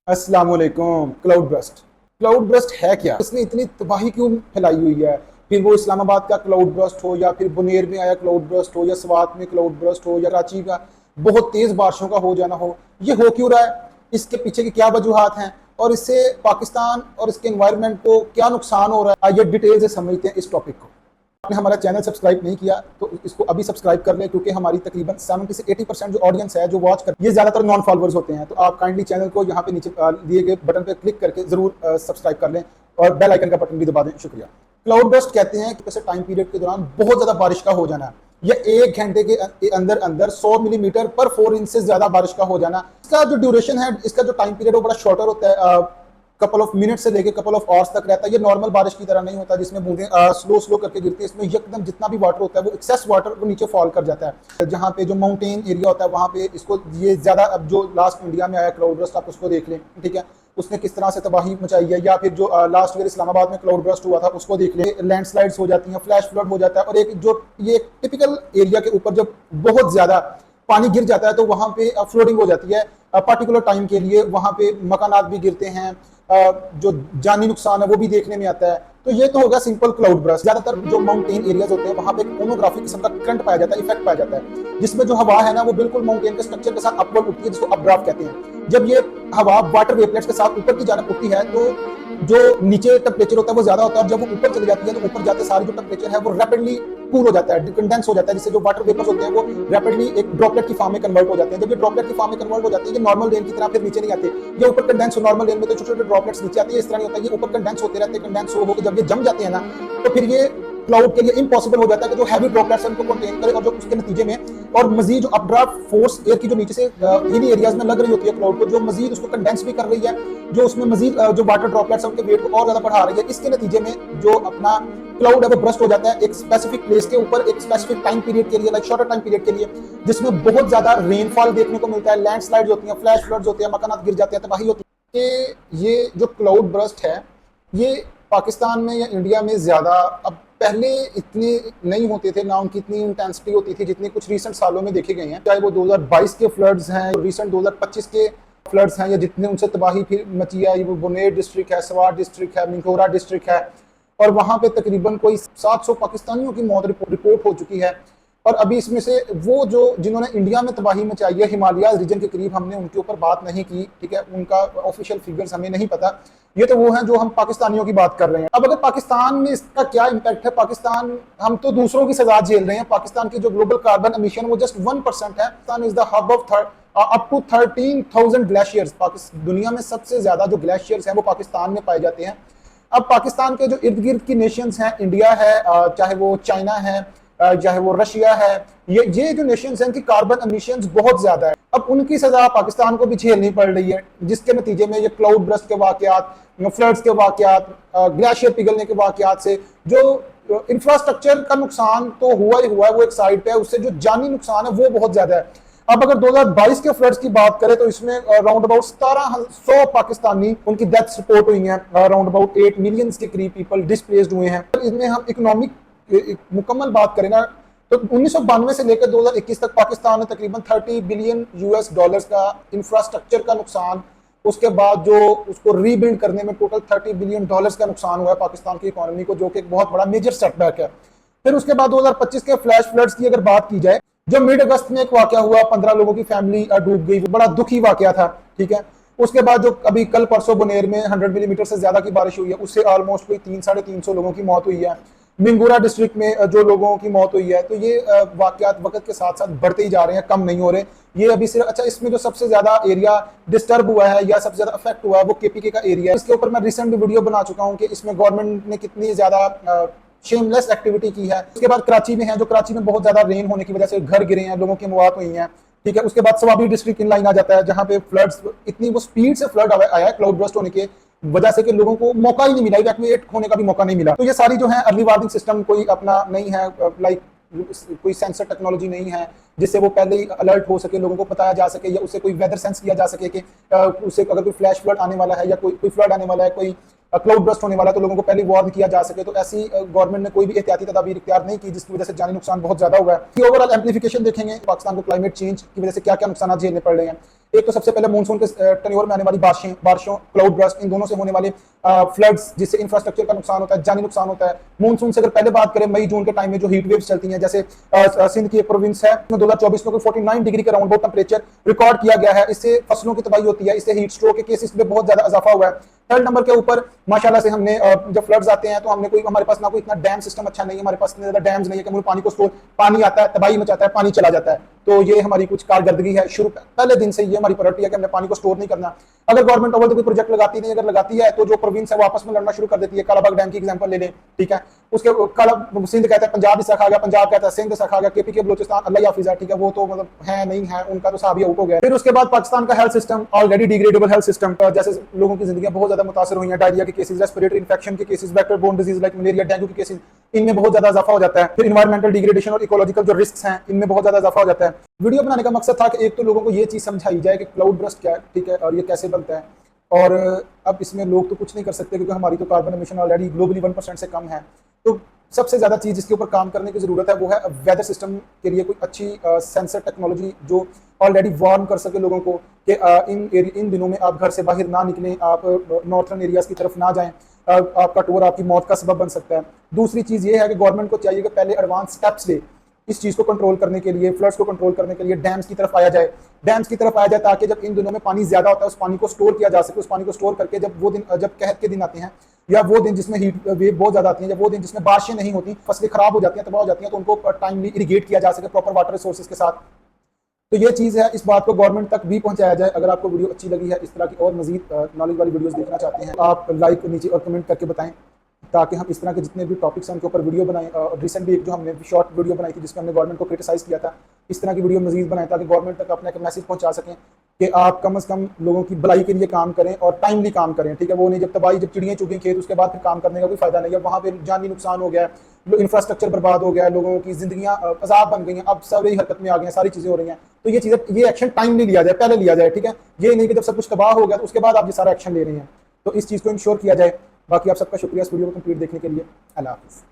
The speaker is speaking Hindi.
अस्सलाम वालेकुम। क्लाउड बर्स्ट है क्या? इसने इतनी तबाही क्यों फैलाई हुई है? फिर वो इस्लामाबाद का क्लाउड बर्स्ट हो, या फिर बुनेर में आया क्लाउड बर्स्ट हो, या स्वात में क्लाउड बर्स्ट हो, या कराची का बहुत तेज बारिशों का हो जाना हो, ये हो क्यों रहा है? इसके पीछे की क्या वजूहात हैं और इससे पाकिस्तान और इसके एनवायरनमेंट को क्या नुकसान हो रहा है? आइए डिटेल से समझते हैं इस टॉपिक को। आपने हमारा चैनल सब्सक्राइब नहीं किया तो इसको अभी सब्सक्राइब कर लें, क्योंकि हमारी तकरीबन 70 से 80% जो ऑडियंस है जो वॉच कर, ये ज्यादातर नॉन फॉलोअर्स होते हैं। तो आप काइंडली चैनल को यहाँ पे नीचे दिए गए बटन पे क्लिक करके जरूर सब्सक्राइब कर लें और बेल आइकन का बटन भी दबा दें। शुक्रिया। क्लाउड बर्स्ट कहते हैं कि जैसे टाइम पीरियड के दौरान बहुत ज्यादा बारिश का हो जाना, या एक घंटे के अंदर अंदर 100 मिलीमीटर पर 4 इंच से ज्यादा बारिश का हो जाना। इसका जो ड्यूरेशन है, इसका जो टाइम पीरियड है वो बड़ा शॉर्टर होता है, कपल ऑफ मिनट से लेके कपल ऑफ आवर्स तक रहता है। ये नॉर्मल बारिश की तरह नहीं होता जिसमें बूंदें स्लो स्लो करके गिरती है। इसमें एकदम जितना भी वाटर होता है वो एक्सेस वाटर वो नीचे फॉल कर जाता है। जहाँ पे जो माउंटेन एरिया होता है वहाँ पे इसको ये ज्यादा, अब जो लास्ट इंडिया में आया क्लाउड बर्स्ट आप उसको देख लें, ठीक है, उसने किस तरह से तबाही मचाई है। या फिर जो लास्ट ईयर इस्लामाबाद में क्लाउड बर्स्ट हुआ था उसको देख ले, लैंडस्लाइड्स हो जाती हैं, फ्लैश फ्लड हो जाता है। और एक जो ये टिपिकल एरिया के ऊपर जब बहुत ज्यादा पानी गिर जाता है तो वहां पे फ्लोडिंग हो जाती है पर्टिकुलर टाइम के लिए। वहां पे मकानात भी गिरते हैं, जो जानी नुकसान है वो भी देखने में आता है। तो ये तो होगा सिंपल क्लाउड बर्स्ट। ज्यादातर जो माउंटेन एरियाज होते हैं वहां पे एक ओनोग्राफिक किस्म का करंट पाया जाता है, इफेक्ट पाया जाता है, जिसमें जो हवा है ना वो बिल्कुल माउंटेन के स्ट्रक्चर के साथ अपवर्ड उठती है, जिसको अपड्राफ्ट कहते हैं। जब ये हवा वाटर वेवलेट्स के साथ ऊपर की जानब उठती है तो जो नीचे टेम्परेचर होता है वो ज्यादा होता है, और जब वो ऊपर चली जाती है तो ऊपर जाते सारे जो टेम्परेचर है वो रैपिडली कूल हो जाता है, कंडेंस हो जाता है, जिससे जो वाटर वेपर्स होते हैं वो रैपिडली एक ड्रॉपलेट की फॉर्म में कन्वर्ट हो जाते हैं। जब ये ड्रॉपलेट की फॉर्म में कन्वर्ट हो जाते हैं, ये नॉर्मल रेन की तरह फिर नीचे नहीं आते, ये ऊपर कंडेंस हो। नॉर्मल रेन में तो छोटे छोटे ड्रॉपलेट्स नीचे आते हैं, इस तरह नहीं होता, ये ऊपर कंडेंस होते रहते हैं। कंडेंस हो जब ये जम जाते हैं ना तो फिर ये क्लाउड के लिए इम्पॉसिबल हो जाता है कि जो हैवी ड्रॉपलेट्स हैं उनको कंटेन करे, और जो उसके नतीजे में और मजीद जो अपड्राफ्ट फोर्स एयर की जो नीचे से इन एरियाज में लग रही होती है क्लाउड को, जो मजीद उसको कंडेंस भी कर रही है, जो उसमें मजीद जो वाटर ड्रॉपलेट्स हैं उनके वेट को और ज्यादा बढ़ा रही है। इसके नतीजे में जो अपना क्लाउड है वो ब्रस्ट हो जाता है एक स्पेसिफिक प्लेस के ऊपर, एक स्पेसिफिक टाइम पीरियड के लिए, लाइक शॉर्टर टाइम पीरियड के लिए, जिसमें बहुत ज्यादा रेनफॉल देखने को मिलता है, लैंडस्लाइड्स होती हैं, फ्लैश फ्लड्स होते हैं, मकानात गिर जाते हैं, तबाही होती है। कि ये जो क्लाउड ब्रस्ट है ये पाकिस्तान में या इंडिया में ज्यादा अब पहले इतने नहीं होते थे, ना उनकी इतनी इंटेंसिटी होती थी जितनी कुछ रीसेंट सालों में देखे गए हैं। चाहे वो 2022 के फ्लड्स हैं, रीसेंट 2025 के फ्लड्स हैं, या जितने उनसे तबाही फिर मची है, वो बुनेर डिस्ट्रिक्ट है, स्वात डिस्ट्रिक्ट है, मिंकोरा डिस्ट्रिक्ट है, और वहां पे तकरीबन कोई 700 पाकिस्तानियों की मौत रिपोर्ट हो चुकी है। और अभी इसमें से वो जो जिन्होंने इंडिया में तबाही मचाई है हिमालय रीजन के करीब, हमने उनके ऊपर बात नहीं की, ठीक है, उनका ऑफिशियल फिगर्स हमें नहीं पता। ये तो वो हैं जो हम पाकिस्तानियों की बात कर रहे हैं। अब अगर पाकिस्तान में इसका क्या इम्पैक्ट है, पाकिस्तान, हम तो दूसरों की सजा झेल रहे हैं। पाकिस्तान की जो ग्लोबल कार्बन एमिशन वो जस्ट 1% है। Pakistan is the hub of up to 13,000 glaciers. दुनिया में सबसे ज्यादा जो ग्लेशियर्स हैं वो पाकिस्तान में पाए जाते हैं। अब पाकिस्तान के जो इर्द गिर्द की नेशंस हैं, इंडिया है, चाहे वो चाइना है, चाहे वो रशिया है, ये जो नेशंस हैं इनकी कार्बन एमिशंस बहुत ज्यादा है। अब उनकी सजा पाकिस्तान को भी झेलनी पड़ रही है, जिसके नतीजे में ये क्लाउड ब्रस्ट के वाकयात, फ्लड्स के वाकयात, ग्लेशियर पिघलने के वाकयात से जो इंफ्रास्ट्रक्चर का नुकसान तो हुआ ही हुआ है, वो एक साइड पे है, उससे जो जानी नुकसान है वो बहुत ज्यादा है। अब अगर 2022 के फ्लड्स की बात करें तो इसमें राउंड अबाउट 1700 पाकिस्तानी उनकी डेथ्स रिपोर्ट हुई हैं, राउंड अबाउट 8 मिलियन के करीब पीपल डिस्प्लेस्ड हुए हैं। इसमें हम इकोनॉमिक मुकम्मल बात करें ना तो 1992 से लेकर 2021 तक पाकिस्तान ने तकरीबन 30 बिलियन यूएस डॉलर्स का इंफ्रास्ट्रक्चर का नुकसान, उसके बाद जो उसको रीबिल्ड करने में टोटल 30 बिलियन डॉलर्स का नुकसान हुआ है पाकिस्तान की इकोनॉमी को, जो कि एक बहुत बड़ा मेजर सेटबैक है। फिर उसके बाद 2025 के फ्लैश फ्लड्स की अगर बात की जाए, जो मिड अगस्त में एक वाकया हुआ, 15 लोगों की फैमिली डूब गई, बड़ा दुखी वाकया था, ठीक है। उसके बाद जो अभी कल परसों बुनेर में 100 मिलीमीटर से ज्यादा की बारिश हुई है, उससे ऑलमोस्ट कोई 300-350 लोगों की मौत हुई है। मिंगोरा डिस्ट्रिक्ट में जो लोगों की मौत हुई है, तो ये वाकयात वक्त के साथ साथ बढ़ते ही जा रहे हैं, कम नहीं हो रहे। ये अभी से अच्छा, इसमें जो सबसे ज्यादा एरिया डिस्टर्ब हुआ है या सबसे ज्यादा अफेक्ट हुआ है वो केपीके का एरिया है। इसके ऊपर मैं रिसेंट वीडियो बना चुका हूँ कि इसमें गवर्नमेंट ने कितनी ज्यादा शेमलेस एक्टिविटी की है। उसके बाद कराची में है, जो कराची में बहुत ज्यादा रेन होने की वजह से घर गिरे हैं, लोगों की मौत हुई है, ठीक है। उसके बाद स्वाबी डिस्ट्रिक्ट इन लाइन आ जाता है, जहां पे फ्लड्स इतनी वो स्पीड से फ्लड आया है क्लाउड बर्स्ट होने के वजह से कि लोगों को मौका ही नहीं मिला, इवैक्यूएट होने का भी मौका नहीं मिला। तो ये सारी जो है अर्ली वार्निंग सिस्टम कोई अपना नहीं है, लाइक कोई सेंसर टेक्नोलॉजी नहीं है जिससे वो पहले ही अलर्ट हो सके, लोगों को बताया जा सके, या उससे कोई वेदर सेंस किया जा सके कि उससे अगर कोई फ्लैश फ्लड आने वाला है या कोई फ्लड आने वाला है, कोई क्लाउड बर्स्ट होने वाला है, तो लोगों को पहले वार्न किया जा सके। तो ऐसी गवर्नमेंट ने कोई भी एहतियाती तदाबीर इख्तियार नहीं की, जिसकी वजह से जानी नुकसान बहुत ज्यादा हुआ है। ओवरऑल एम्प्लीफिकेशन देखेंगे पाकिस्तान को क्लाइमेट चेंज की वजह से क्या क्या नुकसान झेलने पड़ रहे हैं। एक तो सबसे पहले मानसून के टेन्योर में आने वाली बारिशों, क्लाउड ब्रस्ट, इन दोनों से होने वाले फ्लड्स, जिससे इंफ्रास्ट्रक्चर का नुकसान होता है, जानी नुकसान होता है। मानसून से अगर पहले बात करें, मई जून के टाइम में जो हीट वेव्स चलती हैं, जैसे सिंध की एक प्रोविंस है, 2024 में 49 डिग्री के अराउंड टेम्परेचर रिकॉर्ड किया गया है। इससे फसलों की तबाही होती है, इससे हीट स्ट्रोक के केसेस में बहुत ज्यादा इजाफा हुआ है। थर्ड नंबर के ऊपर माशाल्लाह से हमने जब फ्लड्स आते हैं तो हमने हमारे पास ना कोई इतना डैम सिस्टम अच्छा नहीं है, हमारे पास इतने ज्यादा डैम्स नहीं है कि हम पानी को स्टोर, पानी आता है, तबाही मचाता है, पानी चला जाता है। तो ये हमारी कुछ कारकर्दगी है, शुरू पहले दिन से ये हमारी प्रायोरिटी है कि हमने पानी को स्टोर नहीं करना। अगर गवर्नमेंट ओवर कोई प्रोजेक्ट लगाती नहीं, अगर लगाती है तो जो प्रोविंस है वो आपस में लड़ना शुरू कर देती है। कालाबाग डैम की एग्जांपल ले लें, ठीक है, उसके सिंध कहता है पंजाब हिस्सा खा गया, पंजाब कहता है सिंध हिस्सा खा गया, केपी के बलोचिस्तान अल्लाह हाफिज है, ठीक है, वो तो मतलब है नहीं है, उनका तो साहब ही आउट हो गया। फिर उसके बाद पाकिस्तान का health system already degradable health system, जैसे लोगों की जिंदगी बहुत ज्यादा मुतासर हुई है, डायरिया के केसेस, रेस्पिरेटरी इन्फेक्शन के cases, vector borne disease like malaria, dengue के केसेस, इनमें बहुत ज्यादा इजाफा हो जाता है। फिर एनवायरमेंटल डिग्रेडेशन और इकोलॉजिकल जो रिस्क हैं, इनमें बहुत ज्यादा इजाफा हो जाता है। वीडियो बनाने का मकसद था कि एक तो लोगों को ये चीज समझाई जाए कि क्लाउड ब्रस्ट क्या है, ठीक है, और ये कैसे बनता है। और अब इसमें लोग तो कुछ नहीं कर सकते क्योंकि हमारी तो कार्बन एमिशन ऑलरेडी ग्लोबली 1% से कम है। तो सबसे ज्यादा चीज जिसके ऊपर काम करने की जरूरत है वो है वेदर सिस्टम के लिए कोई अच्छी सेंसर टेक्नोलॉजी जो ऑलरेडी वार्न कर सके लोगों को कि इन दिनों में आप घर से बाहर ना निकलें, आप नॉर्थर्न एरियाज की तरफ ना जाएं, आपका टूर आपकी मौत का सबब बन सकता है। दूसरी चीज ये है कि गवर्नमेंट को चाहिए कि पहले एडवांस स्टेप्स ले इस चीज को कंट्रोल करने के लिए, फ्लड्स को कंट्रोल करने के लिए डैम्स की तरफ आया जाए, डैम्स की तरफ आया जाए, ताकि जब इन दिनों में पानी ज्यादा होता है उस पानी को स्टोर किया जा सके। उस पानी को स्टोर करके जब वो दिन, जब कहत के दिन आते हैं या वो दिन जिसमें हीट वेव बहुत ज्यादा आती है, जब वो दिन जिसमें बारिशें नहीं होती, फसलें खराब हो जाती हैं, तबाह हो जाती हैं, तो उनको टाइमली इरिगेट किया जा सके प्रॉपर वाटर रिसोर्सेज के साथ। तो ये चीज है, इस बात को गवर्नमेंट तक भी पहुंचाया जाए। अगर आपको वीडियो अच्छी लगी है, इस तरह की और मजीद नॉलेज वाली वीडियोस देखना चाहते हैं, आप लाइक नीचे और कमेंट करके बताएं, ताकि हम इस तरह के जितने भी टॉपिक्स हैं उनके ऊपर वीडियो बनाएं। रिसेंट भी एक जो हमने शॉर्ट वीडियो बनाई थी जिसमें हमने गवर्नमेंट को क्रिटिसाइज किया था, इस तरह की वीडियो मजीद बनाएं ताकि गवर्नमेंट तक अपना एक मैसेज पहुंचा सकें कि आप कम से कम लोगों की भलाई के लिए काम करें और टाइमली काम करें, ठीक है। वो नहीं जब तबाही, जब चिड़ियाँ चुग गई खेत, उसके बाद फिर काम करने का कोई फायदा नहीं है। वहाँ पे जानी नुकसान हो गया है, इंफ्रास्ट्रक्चर बर्बाद हो गया है, लोगों की जिंदगियां अजाब बन गई हैं, अब सारी हरकत में आ गई हैं, सारी चीजें हो रही हैं। तो ये चीजें, ये एक्शन टाइमली लिया जाए, पहले लिया जाए, ठीक है। ये नहीं कि जब सब कुछ तबाह हो गया तो उसके बाद आप ये सारा एक्शन ले रहे हैं। तो इस चीज को इंश्योर किया जाए। बाकी आप सबका शुक्रिया इस वीडियो को कंप्लीट देखने के लिए। अल्लाह हाफिज़।